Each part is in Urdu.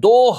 2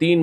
3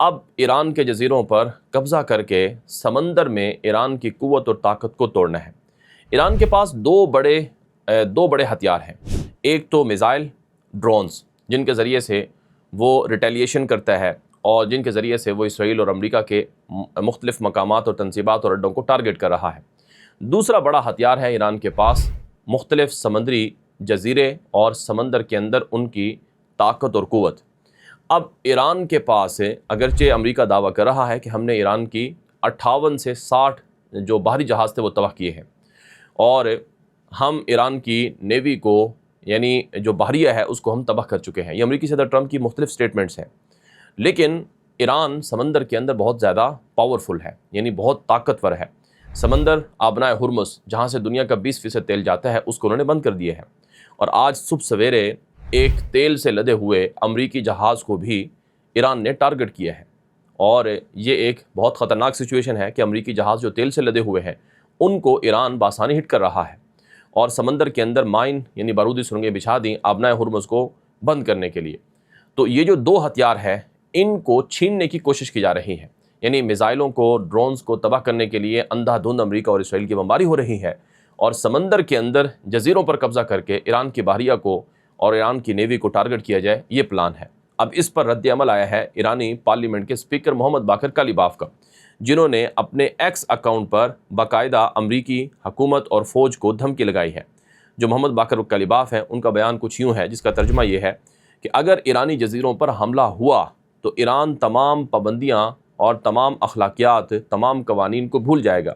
اب ایران کے جزیروں پر قبضہ کر کے سمندر میں ایران کی قوت اور طاقت کو توڑنا ہے۔ ایران کے پاس دو بڑے ہتھیار ہیں، ایک تو میزائل ڈرونز جن کے ذریعے سے وہ ریٹیلیشن کرتا ہے اور جن کے ذریعے سے وہ اسرائیل اور امریکہ کے مختلف مقامات اور تنصیبات اور اڈوں کو ٹارگٹ کر رہا ہے۔ دوسرا بڑا ہتھیار ہے ایران کے پاس مختلف سمندری جزیرے اور سمندر کے اندر ان کی طاقت اور قوت۔ اب ایران کے پاس اگرچہ امریکہ دعویٰ کر رہا ہے کہ ہم نے ایران کی 58 سے 60 جو بحری جہاز تھے وہ تباہ کیے ہیں، اور ہم ایران کی نیوی کو یعنی جو بحریہ ہے اس کو ہم تباہ کر چکے ہیں، یہ امریکی صدر ٹرمپ کی مختلف سٹیٹمنٹس ہیں، لیکن ایران سمندر کے اندر بہت زیادہ پاورفل ہے، یعنی بہت طاقتور ہے۔ سمندر آبنائے ہرمز جہاں سے دنیا کا 20% تیل جاتا ہے اس کو انہوں نے بند کر دیے ہیں، اور آج صبح سویرے ایک تیل سے لدے ہوئے امریکی جہاز کو بھی ایران نے ٹارگٹ کیا ہے، اور یہ ایک بہت خطرناک سچویشن ہے کہ امریکی جہاز جو تیل سے لدے ہوئے ہیں ان کو ایران بآسانی ہٹ کر رہا ہے، اور سمندر کے اندر مائن یعنی بارودی سرنگیں بچھا دیں آبنائے ہرمز کو بند کرنے کے لیے۔ تو یہ جو دو ہتھیار ہیں ان کو چھیننے کی کوشش کی جا رہی ہے، یعنی میزائلوں کو ڈرونز کو تباہ کرنے کے لیے اندھا دھند امریکہ اور اسرائیل کی بمباری ہو رہی ہے، اور سمندر کے اندر جزیروں پر قبضہ کر کے ایران کی بحریہ کو اور ایران کی نیوی کو ٹارگٹ کیا جائے، یہ پلان ہے۔ اب اس پر رد عمل آیا ہے ایرانی پارلیمنٹ کے اسپیکر محمد باقر کالیباف کا، جنہوں نے اپنے ایکس اکاؤنٹ پر باقاعدہ امریکی حکومت اور فوج کو دھمکی لگائی ہے۔ جو محمد باقر کالیباف ہیں ان کا بیان کچھ یوں ہے، جس کا ترجمہ یہ ہے کہ اگر ایرانی جزیروں پر حملہ ہوا تو ایران تمام پابندیاں اور تمام اخلاقیات، تمام قوانین کو بھول جائے گا،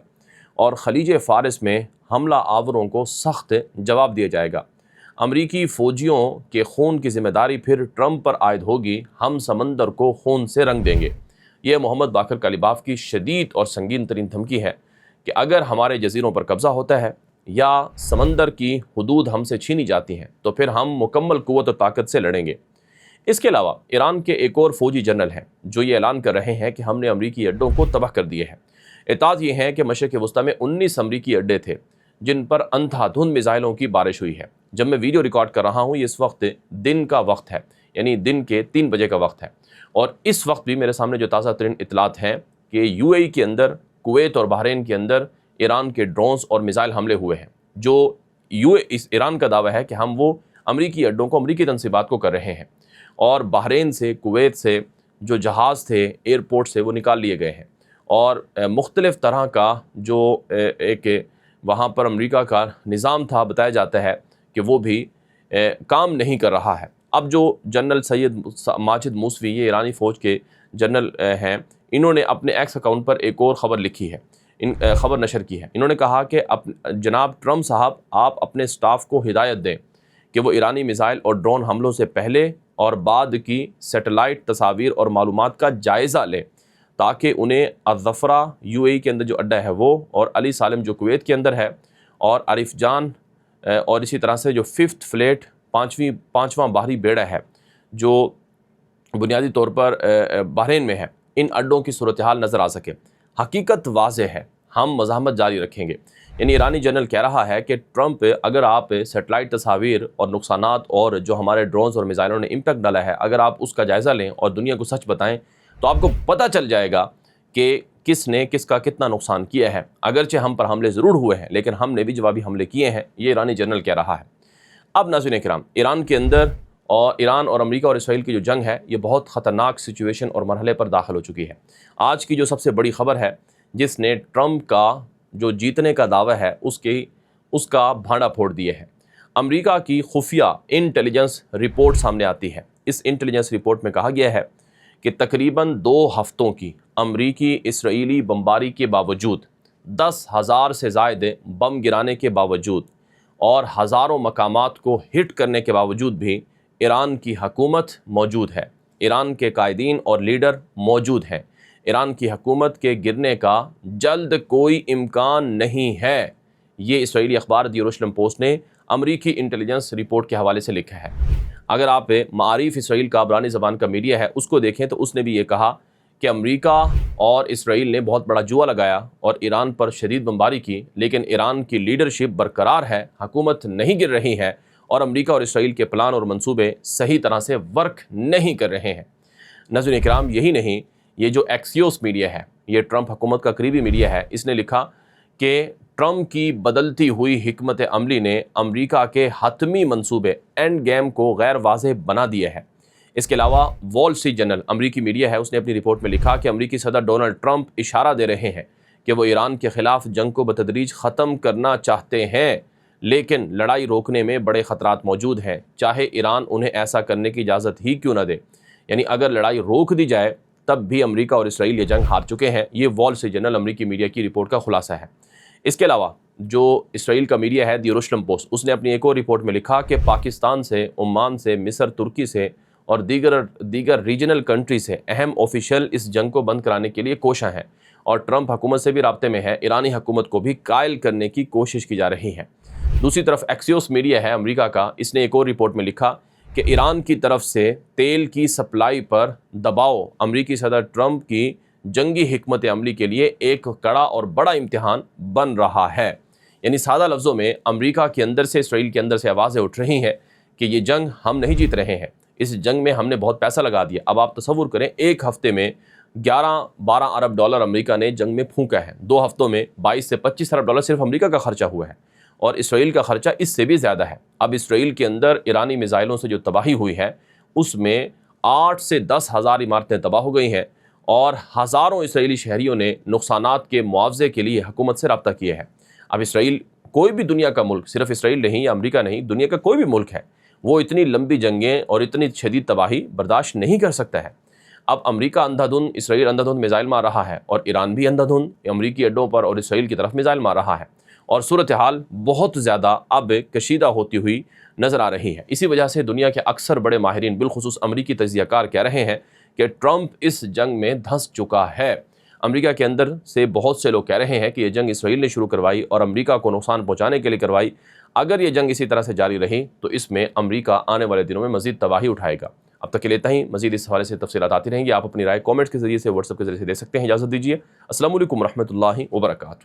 اور خلیج فارس میں حملہ آوروں کو سخت جواب دیا جائے گا۔ امریکی فوجیوں کے خون کی ذمہ داری پھر ٹرمپ پر عائد ہوگی، ہم سمندر کو خون سے رنگ دیں گے۔ یہ محمد باقر کالیباف کی شدید اور سنگین ترین دھمکی ہے کہ اگر ہمارے جزیروں پر قبضہ ہوتا ہے یا سمندر کی حدود ہم سے چھینی جاتی ہیں تو پھر ہم مکمل قوت و طاقت سے لڑیں گے۔ اس کے علاوہ ایران کے ایک اور فوجی جنرل ہیں جو یہ اعلان کر رہے ہیں کہ ہم نے امریکی اڈوں کو تباہ کر دیے ہیں۔ اطلاعات یہ ہیں کہ مشرق وسطیٰ میں 19 امریکی اڈے تھے جن پر اندھا دھند میزائلوں کی بارش ہوئی ہے۔ جب میں ویڈیو ریکارڈ کر رہا ہوں یہ اس وقت دن کا وقت ہے، یعنی دن کے 3 بجے کا وقت ہے، اور اس وقت بھی میرے سامنے جو تازہ ترین اطلاعات ہیں کہ یو اے ای کے اندر، کویت اور بحرین کے اندر ایران کے ڈرونز اور میزائل حملے ہوئے ہیں، جو ایران کا دعویٰ ہے کہ ہم وہ امریکی اڈوں کو، امریکی تنصیبات کو کر رہے ہیں، اور بحرین سے، کویت سے جو جہاز تھے ایئرپورٹ سے وہ نکال لیے گئے ہیں، اور مختلف طرح کا جو ایک وہاں پر امریکہ کا نظام تھا بتایا جاتا ہے کہ وہ بھی کام نہیں کر رہا ہے۔ اب جو جنرل سید ماجد موسوی، یہ ایرانی فوج کے جنرل ہیں، انہوں نے اپنے ایکس اکاؤنٹ پر ایک اور خبر لکھی ہے، خبر نشر کی ہے۔ انہوں نے کہا کہ جناب ٹرمپ صاحب، آپ اپنے سٹاف کو ہدایت دیں کہ وہ ایرانی میزائل اور ڈرون حملوں سے پہلے اور بعد کی سیٹلائٹ تصاویر اور معلومات کا جائزہ لیں، تاکہ انہیں الظفرہ یو اے ای کے اندر جو اڈہ ہے وہ، اور علی سالم جو کویت کے اندر ہے، اور عارف جان، اور اسی طرح سے جو 5th فلیٹ، پانچواں بحری بیڑا ہے جو بنیادی طور پر بحرین میں ہے، ان اڈوں کی صورتحال نظر آ سکے۔ حقیقت واضح ہے، ہم مزاحمت جاری رکھیں گے۔ یعنی ایرانی جنرل کہہ رہا ہے کہ ٹرمپ، اگر آپ سیٹلائٹ تصاویر اور نقصانات اور جو ہمارے ڈرونز اور میزائلوں نے امپیکٹ ڈالا ہے، اگر آپ اس کا جائزہ لیں اور دنیا کو سچ بتائیں تو آپ کو پتہ چل جائے گا کہ کس نے کس کا کتنا نقصان کیا ہے۔ اگرچہ ہم پر حملے ضرور ہوئے ہیں لیکن ہم نے بھی جوابی حملے کیے ہیں، یہ ایرانی جنرل کہہ رہا ہے۔ اب ناظرین کرام، ایران کے اندر اور ایران اور امریکہ اور اسرائیل کی جو جنگ ہے یہ بہت خطرناک سچویشن اور مرحلے پر داخل ہو چکی ہے۔ آج کی جو سب سے بڑی خبر ہے جس نے ٹرمپ کا جو جیتنے کا دعویٰ ہے اس کا بھانڈا پھوڑ دیا ہے، امریکہ کی خفیہ انٹیلیجنس رپورٹ سامنے آتی ہے۔ اس انٹیلیجنس رپورٹ میں کہا گیا ہے کہ تقریباً 2 ہفتوں کی امریکی اسرائیلی بمباری کے باوجود، 10,000 سے زائد بم گرانے کے باوجود اور ہزاروں مقامات کو ہٹ کرنے کے باوجود بھی ایران کی حکومت موجود ہے، ایران کے قائدین اور لیڈر موجود ہیں۔ ایران کی حکومت کے گرنے کا جلد کوئی امکان نہیں ہے، یہ اسرائیلی اخبار دی یروشلم پوسٹ نے امریکی انٹیلیجنس رپورٹ کے حوالے سے لکھا ہے۔ اگر آپ معارف اسرائیل کا عبرانی زبان کا میڈیا ہے اس کو دیکھیں تو اس نے بھی یہ کہا کہ امریکہ اور اسرائیل نے بہت بڑا جوا لگایا اور ایران پر شدید بمباری کی، لیکن ایران کی لیڈرشپ برقرار ہے، حکومت نہیں گر رہی ہے، اور امریکہ اور اسرائیل کے پلان اور منصوبے صحیح طرح سے ورک نہیں کر رہے ہیں۔ ناظرین کرام، یہی نہیں، یہ جو ایکسیوس میڈیا ہے، یہ ٹرمپ حکومت کا قریبی میڈیا ہے، اس نے لکھا کہ ٹرمپ کی بدلتی ہوئی حکمت عملی نے امریکہ کے حتمی منصوبے اینڈ گیم کو غیر واضح بنا دیا ہے۔ اس کے علاوہ وال اسٹریٹ جرنل امریکی میڈیا ہے، اس نے اپنی رپورٹ میں لکھا کہ امریکی صدر ڈونلڈ ٹرمپ اشارہ دے رہے ہیں کہ وہ ایران کے خلاف جنگ کو بتدریج ختم کرنا چاہتے ہیں، لیکن لڑائی روکنے میں بڑے خطرات موجود ہیں، چاہے ایران انہیں ایسا کرنے کی اجازت ہی کیوں نہ دے۔ یعنی اگر لڑائی روک دی جائے تب بھی امریکہ اور اسرائیل یہ جنگ ہار چکے ہیں۔ یہ وال اسٹریٹ جرنل امریکی میڈیا کی رپورٹ کا خلاصہ ہے۔ اس کے علاوہ جو اسرائیل کا میڈیا ہے دی یروشلم پوسٹ، اس نے اپنی ایک اور رپورٹ میں لکھا کہ پاکستان سے، عمان سے، مصر، ترکی سے اور دیگر ریجنل کنٹری سے اہم آفیشل اس جنگ کو بند کرانے کے لیے کوشاں ہیں اور ٹرمپ حکومت سے بھی رابطے میں ہے۔ ایرانی حکومت کو بھی قائل کرنے کی کوشش کی جا رہی ہے۔ دوسری طرف ایکسیوس میڈیا ہے امریکہ کا، اس نے ایک اور رپورٹ میں لکھا کہ ایران کی طرف سے تیل کی سپلائی پر دباؤ امریکی صدر ٹرمپ کی جنگی حکمت عملی کے لیے ایک کڑا اور بڑا امتحان بن رہا ہے۔ یعنی سادہ لفظوں میں امریکہ کے اندر سے، اسرائیل کے اندر سے آوازیں اٹھ رہی ہیں کہ یہ جنگ ہم نہیں جیت رہے ہیں، اس جنگ میں ہم نے بہت پیسہ لگا دیا۔ اب آپ تصور کریں، ایک ہفتے میں 11-12 ارب ڈالر امریکہ نے جنگ میں پھونکا ہے، 2 ہفتوں میں 22 سے 25 ارب ڈالر صرف امریکہ کا خرچہ ہوا ہے، اور اسرائیل کا خرچہ اس سے بھی زیادہ ہے۔ اب اسرائیل کے اندر ایرانی میزائلوں سے جو تباہی ہوئی ہے، اس میں 8 سے 10 ہزار عمارتیں تباہ ہو گئی ہیں، اور ہزاروں اسرائیلی شہریوں نے نقصانات کے معاوضے کے لیے حکومت سے رابطہ کیا ہے۔ اب اسرائیل، کوئی بھی دنیا کا ملک، صرف اسرائیل نہیں یا امریکہ نہیں، دنیا کا کوئی بھی ملک ہے، وہ اتنی لمبی جنگیں اور اتنی شدید تباہی برداشت نہیں کر سکتا ہے۔ اب امریکہ اندھا دھند، اسرائیل اندھا دھند میزائل مار رہا ہے، اور ایران بھی اندھا دھند امریکی اڈوں پر اور اسرائیل کی طرف میزائل مار رہا ہے، اور صورتحال بہت زیادہ اب کشیدہ ہوتی ہوئی نظر آ رہی ہے۔ اسی وجہ سے دنیا کے اکثر بڑے ماہرین، بالخصوص امریکی تجزیہ کار، کہہ رہے ہیں کہ ٹرمپ اس جنگ میں دھنس چکا ہے۔ امریکہ کے اندر سے بہت سے لوگ کہہ رہے ہیں کہ یہ جنگ اسرائیل نے شروع کروائی اور امریکہ کو نقصان پہنچانے کے لیے کروائی۔ اگر یہ جنگ اسی طرح سے جاری رہی تو اس میں امریکہ آنے والے دنوں میں مزید تباہی اٹھائے گا۔ اب تک کے لیے اتنا ہی، مزید اس حوالے سے تفصیلات آتی رہیں گی۔ آپ اپنی رائے کامنٹس کے ذریعے سے، واٹس ایپ کے ذریعے سے دے سکتے ہیں۔ اجازت دیجیے، السلام علیکم ورحمۃ اللہ وبرکاتہ۔